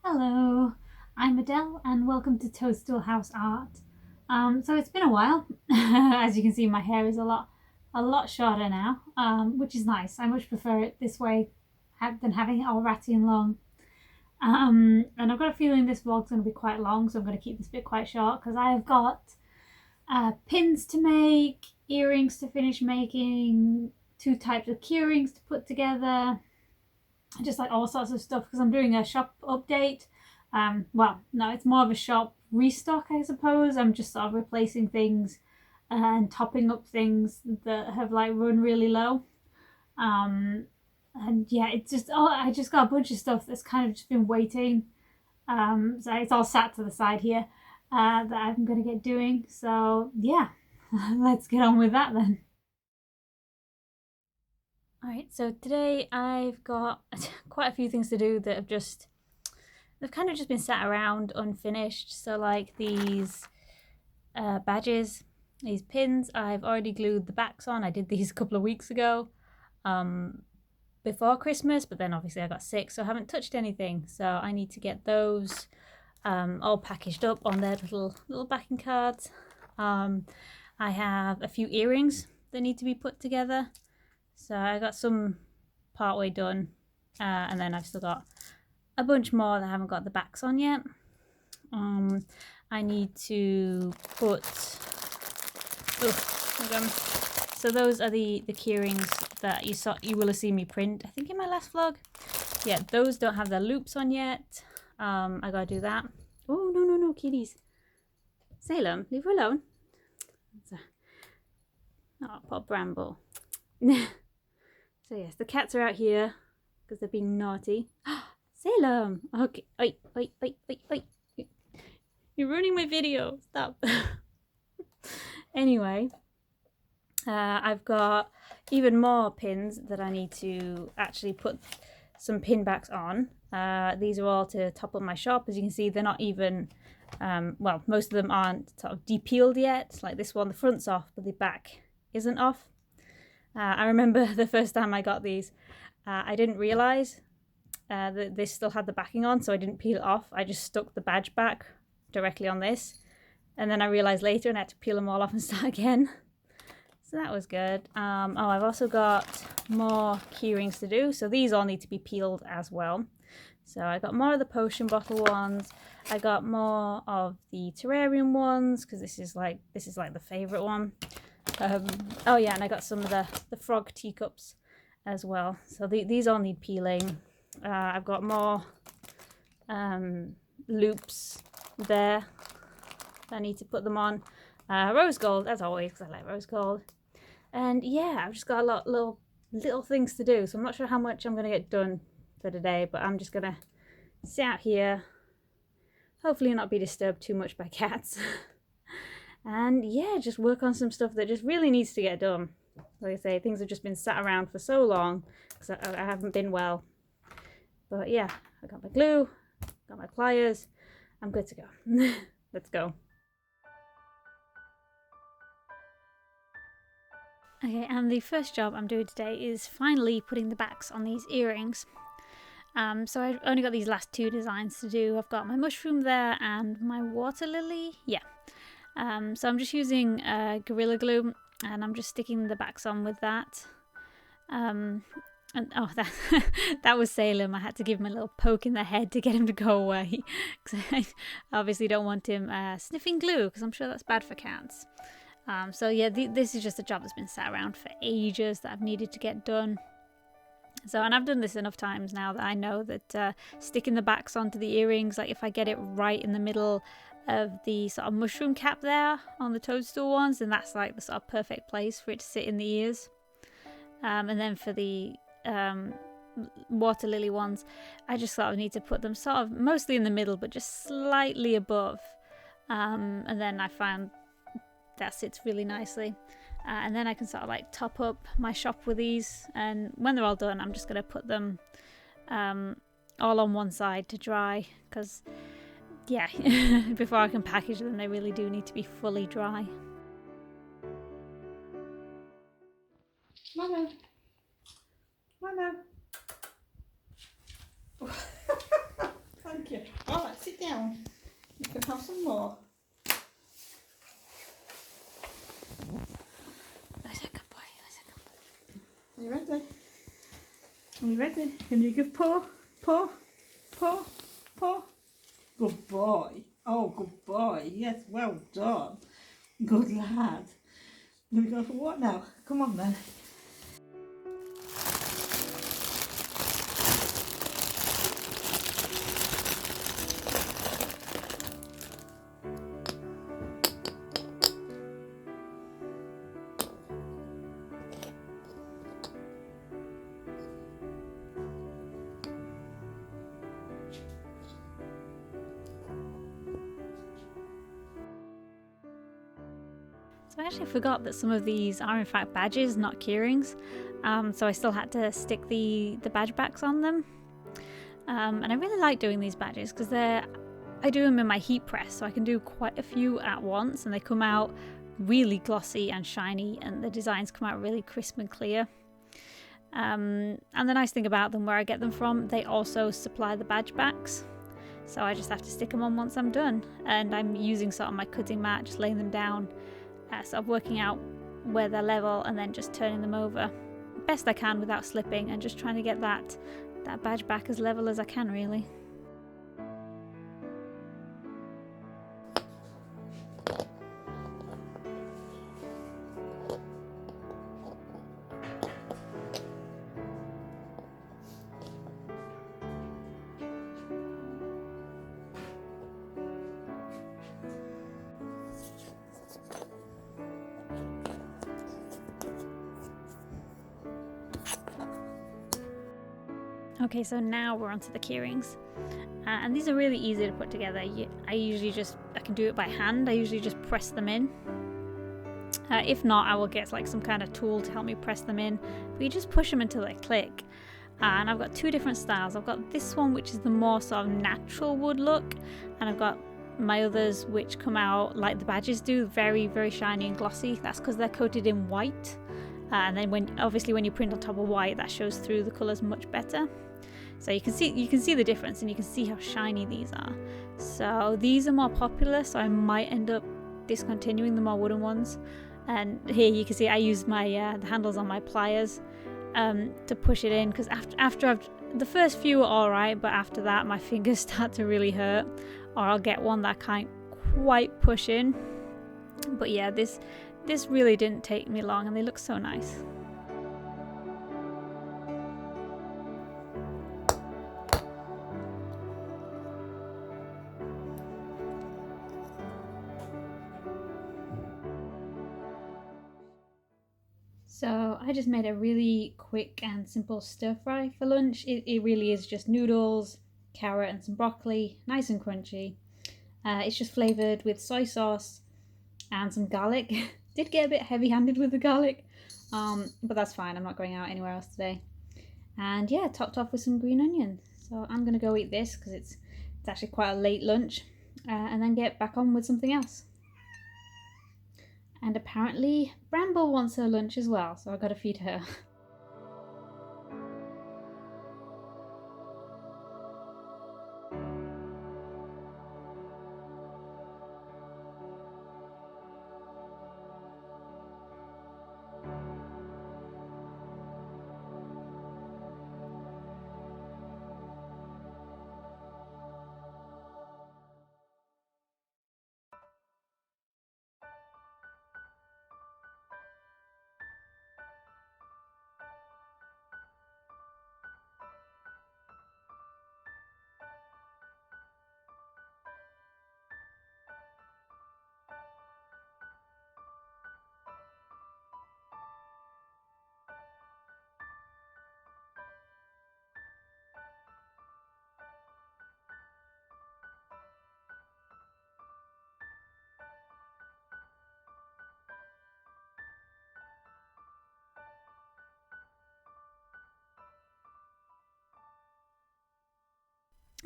Hello, I'm Adele and welcome to Toadstool House Art. So it's been a while. As you can see, my hair is a lot shorter now, which is nice. I much prefer it this way than having it all ratty and long. And I've got a feeling this vlog's going to be quite long, so I'm going to keep this bit quite short because I have got pins to make, earrings to finish making, 2 types of keyrings to put together, just like all sorts of stuff because I'm doing a shop update. Well, no, it's more of a shop restock, I suppose. I'm just sort of replacing things and topping up things that have like run really low. And yeah, it's just I just got a bunch of stuff that's kind of just been waiting. So it's all sat to the side here that I'm gonna get doing. So yeah, let's get on with that then. Alright, so today I've got quite a few things to do that they've kind of just been sat around unfinished. So like these badges, these pins, I've already glued the backs on. I did these a couple of weeks ago before Christmas, but then obviously I got sick, so I haven't touched anything. So I need to get those all packaged up on their little backing cards. I have a few earrings that need to be put together. So I got some partway done, and then I've still got a bunch more that I haven't got the backs on yet. I need to put, so those are the keyrings that you will have seen me print, I think in my last vlog. Yeah, those don't have their loops on yet. I gotta do that. Oh, no, kitties. Salem, leave her alone. Oh, poor Bramble. So yes, the cats are out here because they're being naughty. Salem! Okay, oi. You're ruining my video. Stop. Anyway, I've got even more pins that I need to actually put some pin backs on. These are all to top up my shop. As you can see, they're not even, well, most of them aren't sort of de-peeled yet. Like this one, the front's off, but the back isn't off. I remember the first time I got these, I didn't realise that this still had the backing on, so I didn't peel it off. I just stuck the badge back directly on this, and then I realised later and I had to peel them all off and start again. So that was good. Oh, I've also got more keyrings to do, so these all need to be peeled as well. So I got more of the potion bottle ones. I got more of the terrarium ones because this is like the favourite one. Oh yeah, and I got some of the frog teacups as well. So these all need peeling. I've got more loops there. I need to put them on. Rose gold, as always, because I like rose gold. And yeah, I've just got a lot little things to do. So I'm not sure how much I'm going to get done for today, but I'm just going to sit out here. Hopefully not be disturbed too much by cats. And yeah, just work on some stuff that just really needs to get done. Like I say, things have just been sat around for so long because I haven't been well. But yeah, I got my glue, got my pliers. I'm good to go. Let's go. Okay, and the first job I'm doing today is finally putting the backs on these earrings. So I've only got these last 2 designs to do. I've got my mushroom there and my water lily. Yeah. So I'm just using Gorilla Glue and I'm just sticking the backs on with that. And oh, that was Salem. I had to give him a little poke in the head to get him to go away. Because I obviously don't want him sniffing glue because I'm sure that's bad for cats. So yeah, this is just a job that's been sat around for ages that I've needed to get done. So, and I've done this enough times now that I know that sticking the backs onto the earrings, like if I get it right in the middle of the sort of mushroom cap there on the toadstool ones, then that's like the sort of perfect place for it to sit in the ears. And then for the water lily ones, I just sort of need to put them sort of mostly in the middle, but just slightly above. And then I found that sits really nicely. And then I can sort of like top up my shop with these, and when they're all done I'm just going to put them all on one side to dry because yeah, before I can package them they really do need to be fully dry. Mama. Thank you. you ready? Are you ready? Can you give paw? Paw? Paw? Paw? Good boy. Oh, good boy. Yes, well done. Good lad. Gonna go for what now? Come on then. So I actually forgot that some of these are in fact badges, not keyrings. So I still had to stick the badge backs on them. And I really like doing these badges because I do them in my heat press, so I can do quite a few at once, and they come out really glossy and shiny, and the designs come out really crisp and clear. And the nice thing about them, where I get them from, they also supply the badge backs. So I just have to stick them on once I'm done. And I'm using sort of my cutting mat, just laying them down, sort of working out where they're level and then just turning them over best I can without slipping, and just trying to get that badge back as level as I can, really. Okay, so now we're onto the keyrings, and these are really easy to put together. I can do it by hand. I usually just press them in. If not, I will get like some kind of tool to help me press them in. But you just push them until they click. And I've got two different styles. I've got this one, which is the more sort of natural wood look, and I've got my others which come out like the badges do, very, very shiny and glossy. That's because they're coated in white. And then when you print on top of white, that shows through the colours much better. So you can see the difference, and you can see how shiny these are. So these are more popular, so I might end up discontinuing the more wooden ones. And here you can see I use my the handles on my pliers to push it in, because after the first few are alright, but after that my fingers start to really hurt, or I'll get one that I can't quite push in. But yeah, this really didn't take me long, and they look so nice. So I just made a really quick and simple stir fry for lunch. It really is just noodles, carrot and some broccoli, nice and crunchy. It's just flavoured with soy sauce and some garlic. Did get a bit heavy handed with the garlic, but that's fine, I'm not going out anywhere else today. And yeah, topped off with some green onion. So I'm gonna go eat this because it's actually quite a late lunch, and then get back on with something else. And apparently Bramble wants her lunch as well, so I've got to feed her.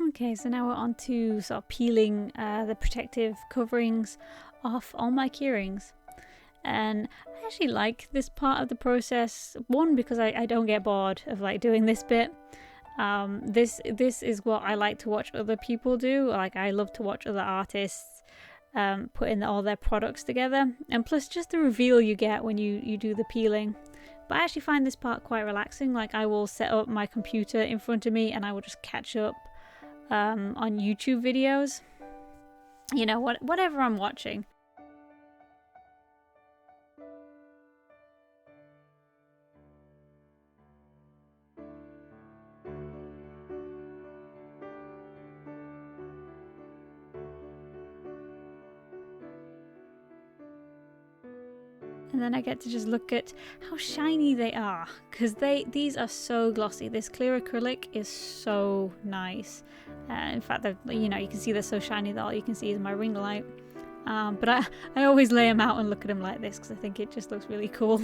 Okay, so now we're on to sort of peeling the protective coverings off all my keyrings. And I actually like this part of the process. One, because I don't get bored of like doing this bit. This is what I like to watch other people do. Like, I love to watch other artists putting all their products together. And plus just the reveal you get when you do the peeling. But I actually find this part quite relaxing. Like, I will set up my computer in front of me and I will just catch up on YouTube videos. You know, whatever I'm watching. And then I get to just look at how shiny they are, because these are so glossy. This clear acrylic is so nice. In fact, you know, you can see they're so shiny that all you can see is my ring light. But I always lay them out and look at them like this because I think it just looks really cool.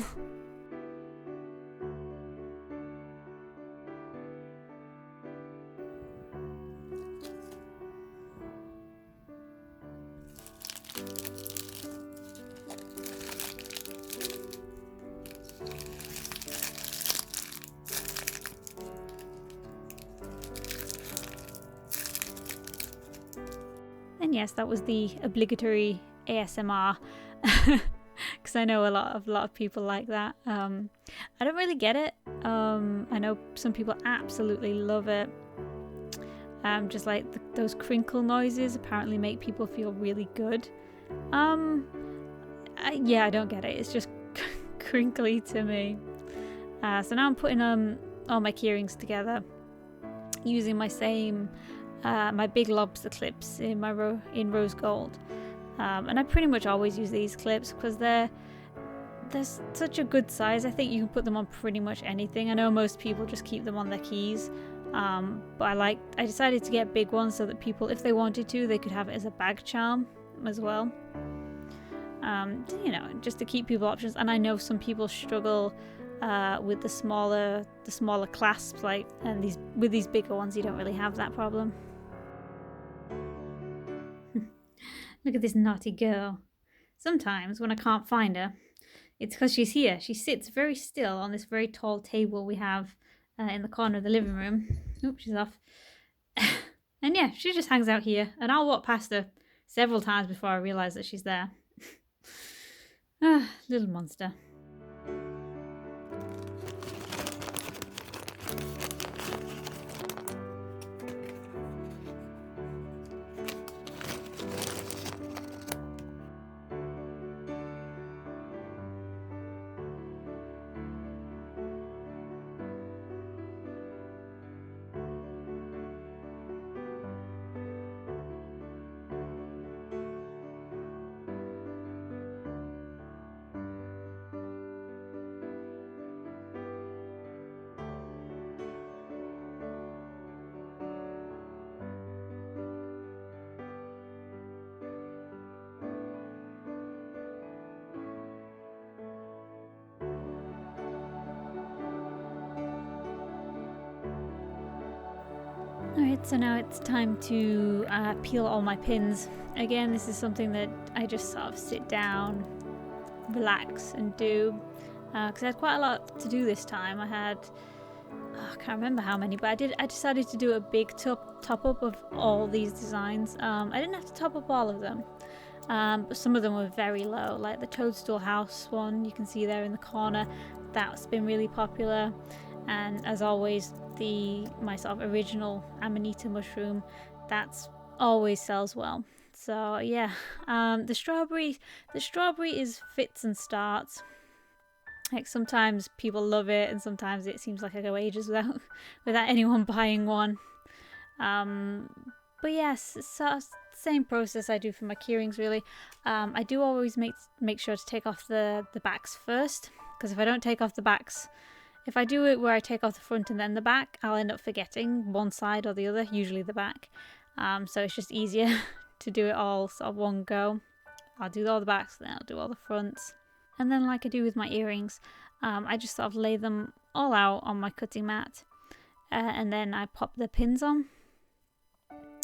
And yes, that was the obligatory ASMR, because I know a lot of people like that. I don't really get it. I know some people absolutely love it. Just like those crinkle noises apparently make people feel really good. Yeah, I don't get it. It's just crinkly to me. So now I'm putting all my keyrings together using my same my big lobster clips in rose gold, and I pretty much always use these clips because they're such a good size. I think you can put them on pretty much anything. I know most people just keep them on their keys, but I decided to get big ones so that people, if they wanted to, they could have it as a bag charm as well. You know, just to keep people options. And I know some people struggle with the smaller clasps, and with these bigger ones you don't really have that problem. Look at this naughty girl. Sometimes when I can't find her, it's because she's here. She sits very still on this very tall table we have in the corner of the living room. Oops, she's off. And yeah, she just hangs out here, and I'll walk past her several times before I realise that she's there. Ah, little monster. Alright, so now it's time to peel all my pins. Again, this is something that I just sort of sit down, relax and do, because I had quite a lot to do this time. I can't remember how many, but I decided to do a big top up of all these designs. I didn't have to top up all of them, but some of them were very low, like the Toadstool house one you can see there in the corner. That's been really popular. And as always, my sort of original Amanita mushroom, that's always sells well. So yeah, the strawberry is fits and starts. Like, sometimes people love it, and sometimes it seems like I go ages without anyone buying one. But yes, so same process I do for my keyrings really. I do always make sure to take off the backs first, because if I don't take off the backs, if I do it where I take off the front and then the back, I'll end up forgetting one side or the other, usually the back. So it's just easier to do it all sort of one go. I'll do all the backs, then I'll do all the fronts. And then, like I do with my earrings, I just sort of lay them all out on my cutting mat, and then I pop the pins on.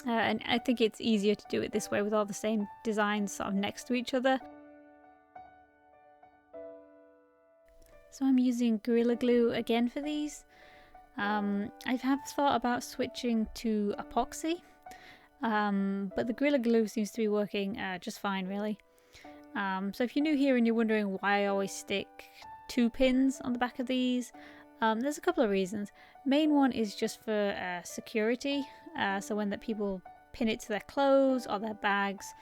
And I think it's easier to do it this way with all the same designs sort of next to each other. So I'm using Gorilla Glue again for these. I have thought about switching to epoxy, but the Gorilla Glue seems to be working just fine really. So if you're new here and you're wondering why I always stick 2 pins on the back of these. There's a couple of reasons. Main one is just for security. So when people pin it to their clothes or their bags,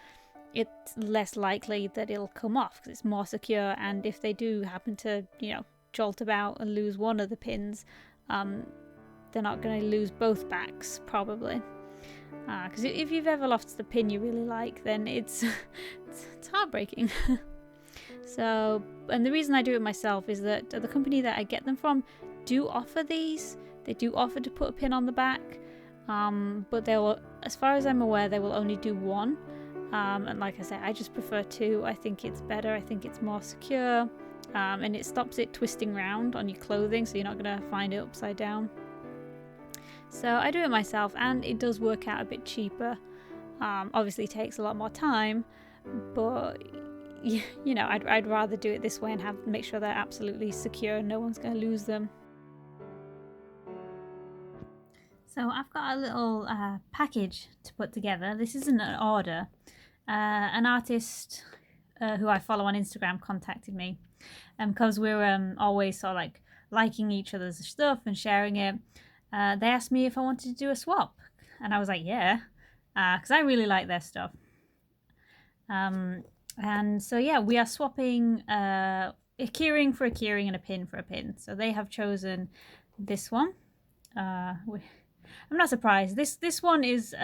it's less likely that it'll come off because it's more secure. And if they do happen to, jolt about and lose one of the pins, they're not going to lose both backs probably. Because if you've ever lost the pin you really like, then it's heartbreaking. So, and the reason I do it myself is that the company that I get them from do offer these. They do offer to put a pin on the back, but they will, as far as I'm aware, they will only do 1. And like I said, I just prefer 2. I think it's better. I think it's more secure, and it stops it twisting round on your clothing, so you're not going to find it upside down. So I do it myself, and it does work out a bit cheaper. Obviously, it takes a lot more time, but I'd rather do it this way and make sure they're absolutely secure and no one's going to lose them. So I've got a little package to put together. This isn't an order. An artist who I follow on Instagram contacted me, because we're always sort of like liking each other's stuff and sharing it. They asked me if I wanted to do a swap, and I was like, yeah, because I really like their stuff. And so yeah, we are swapping a keyring for a keyring and a pin for a pin. So they have chosen this one. I'm not surprised. This one is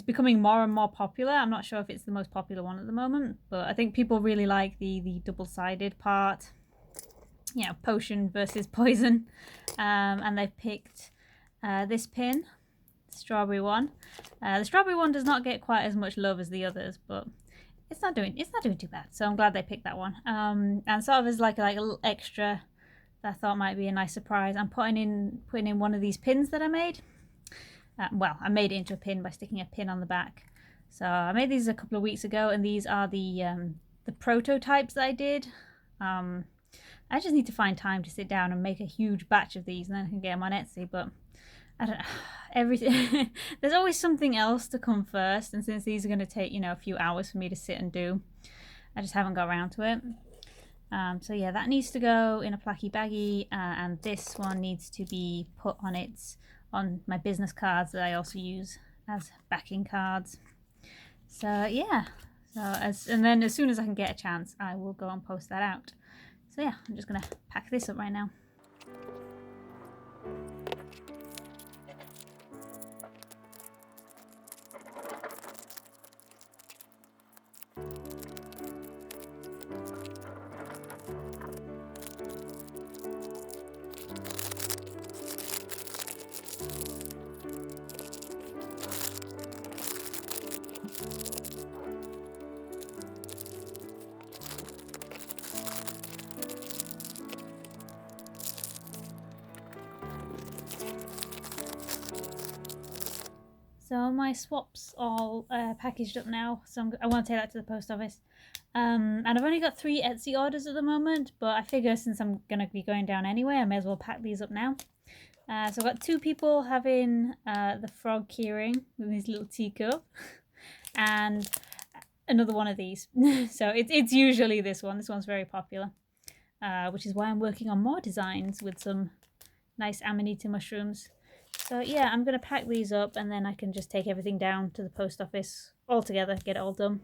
becoming more and more popular. I'm not sure if it's the most popular one at the moment, but I think people really like the double-sided part. Potion versus poison. And they've picked this pin, strawberry one. The strawberry one does not get quite as much love as the others, but it's not doing too bad. So I'm glad they picked that one. And sort of as like a little extra that I thought might be a nice surprise, I'm putting in one of these pins that I made. I made it into a pin by sticking a pin on the back. So I made these a couple of weeks ago, and these are the prototypes that I did. I just need to find time to sit down and make a huge batch of these, and then I can get them on Etsy. But I don't know, everything. There's always something else to come first, and since these are going to take a few hours for me to sit and do, I just haven't got around to it. So yeah, that needs to go in a placky baggy, and this one needs to be put on my business cards that I also use as backing cards. So yeah, and then as soon as I can get a chance, I will go and post that out. So yeah, I'm just gonna pack this up right now. So my swap's all packaged up now, so I want to take that to the post office. And I've only got 3 Etsy orders at the moment, but I figure since I'm going to be going down anyway, I may as well pack these up now. So I've got 2 people having the frog keyring with his little teacup, and another one of these. So it's usually this one. This one's very popular, which is why I'm working on more designs with some nice amanita mushrooms. So yeah, I'm going to pack these up, and then I can just take everything down to the post office all together, get it all done.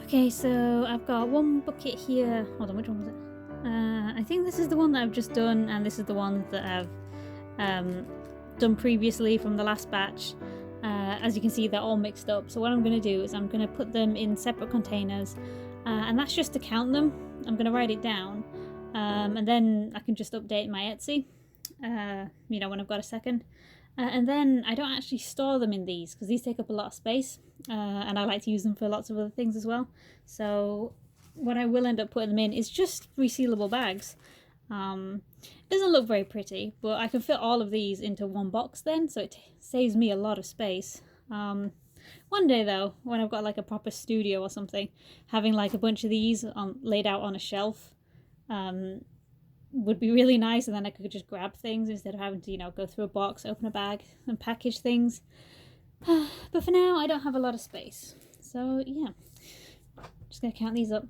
Okay, so I've got one bucket here. Hold on, which one was it? I think this is the one that I've just done, and this is the one that I've done previously from the last batch. As you can see, they're all mixed up. So what I'm going to do is I'm going to put them in separate containers, and that's just to count them. I'm going to write it down, and then I can just update my Etsy, you know, when I've got a second. And then I don't actually store them in these because these take up a lot of space, and I like to use them for lots of other things as well. So what I will end up putting them in is just resealable bags. It doesn't look very pretty, but I can fit all of these into one box then, so it saves me a lot of space. One day though, when I've got like a proper studio or something, having like a bunch of these laid out on a shelf would be really nice, and then I could just grab things instead of having to, you know, go through a box, open a bag and package things. But for now I don't have a lot of space, so yeah, just gonna count these up.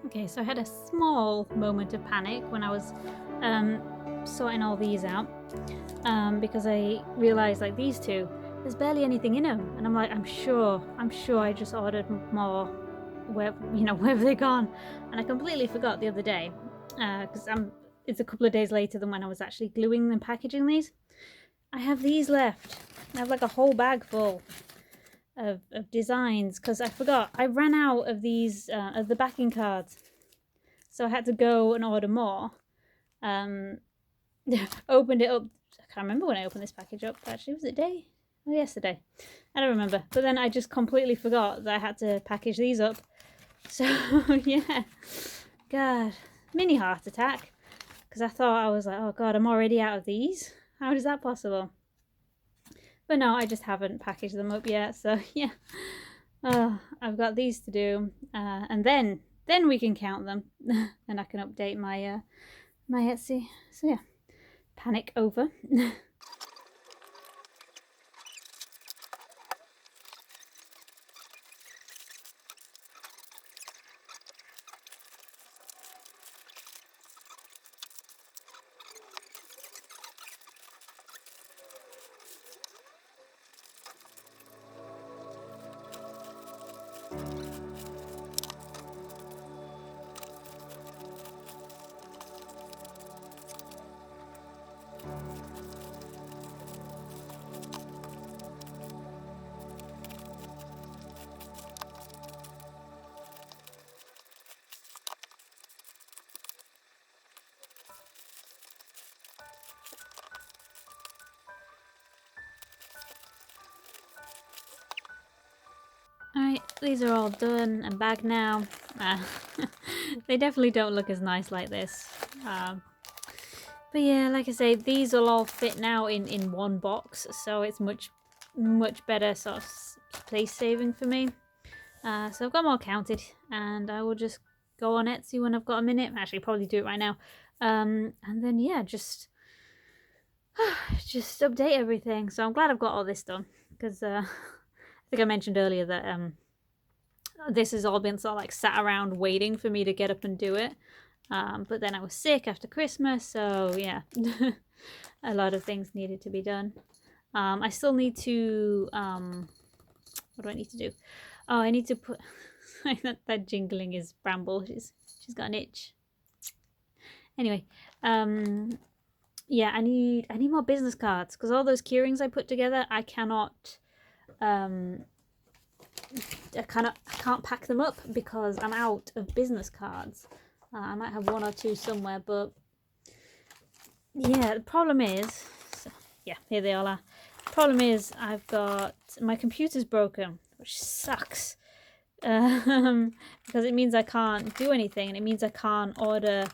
Okay, so I had a small moment of panic when I was sorting all these out, because I realised like these two, there's barely anything in them, and I'm like, I'm sure I just ordered more, where, you know, where have they gone? And I completely forgot the other day, because it's a couple of days later than when I was actually gluing and packaging these. I have these left. I have like a whole bag full of designs because I forgot. I ran out of these of the backing cards, so I had to go and order more. Opened it up. I can't remember when I opened this package up. Actually, was it day? Oh, yesterday. I don't remember. But then I just completely forgot that I had to package these up. So yeah, God, mini heart attack, because I thought, I was like, oh God, I'm already out of these. How is that possible? But no, I just haven't packaged them up yet, so yeah. I've got these to do, and then we can count them, and I can update my my Etsy. So yeah, panic over. Alright, these are all done and bagged now. They definitely don't look as nice like this. But yeah, like I say, these will all fit now in one box, so it's much better sort of space saving for me. So I've got them all counted, and I will just go on Etsy when I've got a minute. Actually, probably do it right now. And then yeah, just update everything. So I'm glad I've got all this done, because I think I mentioned earlier that this has all been sort of like sat around waiting for me to get up and do it. But then I was sick after Christmas, so yeah, a lot of things needed to be done. I still need to, what do I need to do? Oh, I need to put, that jingling is Bramble, she's got an itch. Anyway, yeah, I need more business cards, because all those keyrings I put together, I cannot, I can't pack them up because I'm out of business cards. I might have one or two somewhere, but yeah, the problem is, so, yeah, here they all are. The problem is I've got, my computer's broken, which sucks, because it means I can't do anything, and it means I can't order.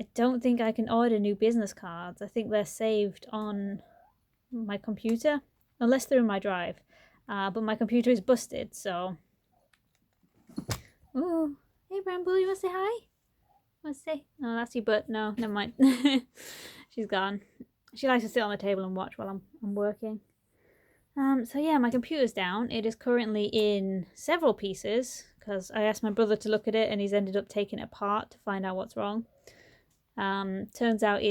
I don't think I can order new business cards. I think they're saved on my computer, unless they're in my drive. but my computer is busted, so... Ooh, hey Bramble, you want to say hi? Want to say? No, that's your butt. No, never mind. She's gone. She likes to sit on the table and watch while I'm working. So yeah, my computer's down. It is currently in several pieces because I asked my brother to look at it and he's ended up taking it apart to find out what's wrong. Turns out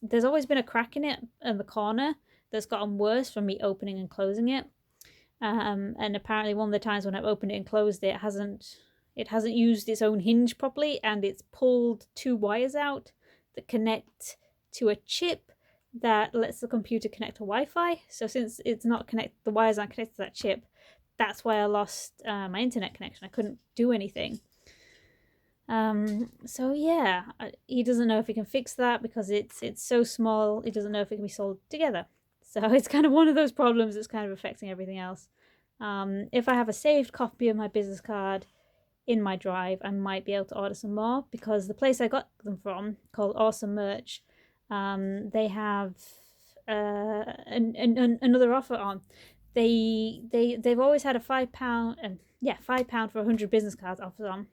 there's always been a crack in it in the corner that's gotten worse from me opening and closing it. And apparently one of the times when I've opened it and closed it hasn't used its own hinge properly, and it's pulled 2 wires out that connect to a chip that lets the computer connect to Wi-Fi. So since it's not connected, the wires aren't connected to that chip, that's why I lost my internet connection. I couldn't do anything. So yeah, he doesn't know if he can fix that because it's so small. He doesn't know if it can be sold together. So it's kind of one of those problems that's kind of affecting everything else. If I have a saved copy of my business card in my drive, I might be able to order some more because the place I got them from, called Awesome Merch, they have another offer on. They've always had a £5 £5 for 100 business cards offer on,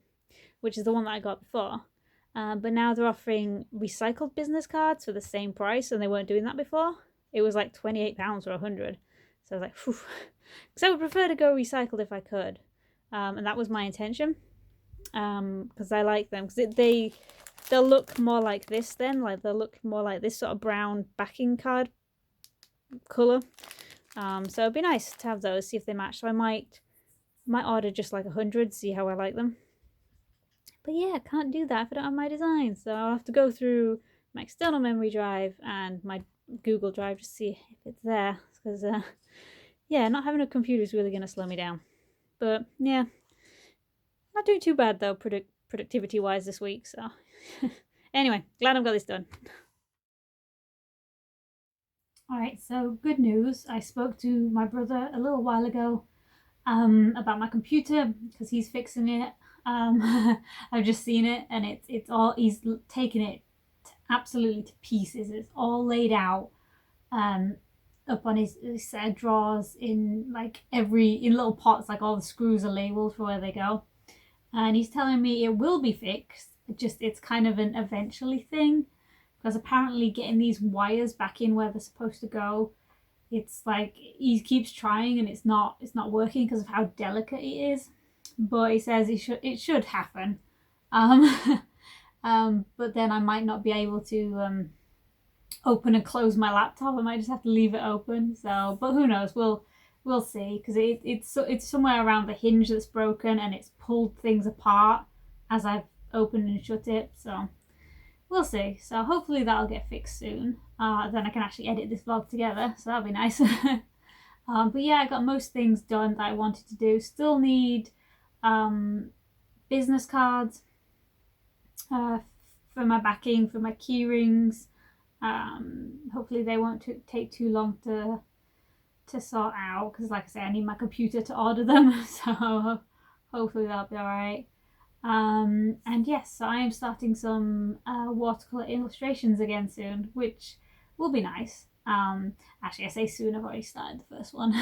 which is the one that I got before. But now they're offering recycled business cards for the same price, and they weren't doing that before. It was like £28 for 100. So I was like, phew. Because I would prefer to go recycled if I could. And that was my intention. Because I like them. Because they'll look more like this then. Like they'll look more like this sort of brown backing card colour. So it'd be nice to have those, see if they match. So I might order just like 100, see how I like them. But yeah, I can't do that if I don't have my design. So I'll have to go through my external memory drive and my Google Drive to see if it's there. Because, yeah, not having a computer is really going to slow me down. But, yeah, not doing too bad, though, productivity-wise this week. So, anyway, glad I've got this done. Alright, so good news. I spoke to my brother a little while ago about my computer because he's fixing it. I've just seen it and it's all, he's taken it absolutely to pieces. It's all laid out up on his set of drawers in like in little pots, like all the screws are labeled for where they go. And he's telling me it will be fixed, it's kind of an eventually thing because apparently getting these wires back in where they're supposed to go, it's like he keeps trying and it's not working because of how delicate it is. But he says it should happen. But then I might not be able to open and close my laptop. I might just have to leave it open. So, but who knows? We'll see because it's somewhere around the hinge that's broken and it's pulled things apart as I've opened and shut it. So we'll see. So hopefully that'll get fixed soon. Then I can actually edit this vlog together. So that'll be nice. But yeah, I got most things done that I wanted to do. Still need business cards for my backing, for my keyrings. Hopefully they won't take too long to sort out because like I say, I need my computer to order them. So hopefully that'll be alright. And yes, so I am starting some watercolour illustrations again soon, which will be nice. Actually, I say soon, I've already started the first one.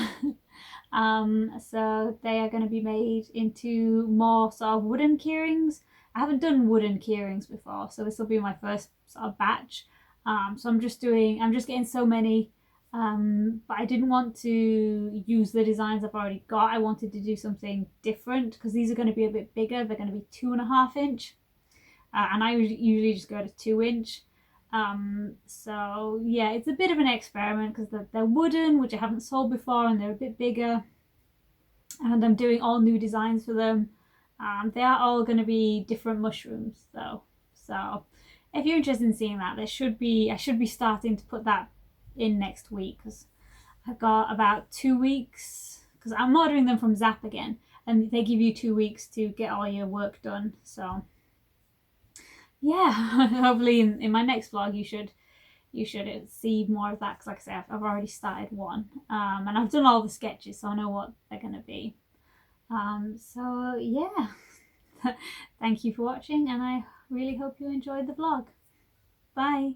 So they are going to be made into more sort of wooden keyrings. I haven't done wooden keyrings before, so this will be my first sort of batch. So I'm just getting so many, but I didn't want to use the designs I've already got. I wanted to do something different because these are going to be a bit bigger. They're going to be 2.5 inch, and I usually just go to 2 inch. So yeah, it's a bit of an experiment because they're wooden, which I haven't sold before, and they're a bit bigger, and I'm doing all new designs for them. They are all going to be different mushrooms though, so if you're interested in seeing that, I should be starting to put that in next week because I've got about 2 weeks because I'm ordering them from Zap again, and they give you 2 weeks to get all your work done. So yeah, hopefully in my next vlog you should see more of that because like I said, I've already started one, and I've done all the sketches, so I know what they're going to be. So yeah, thank you for watching, and I really hope you enjoyed the vlog. Bye.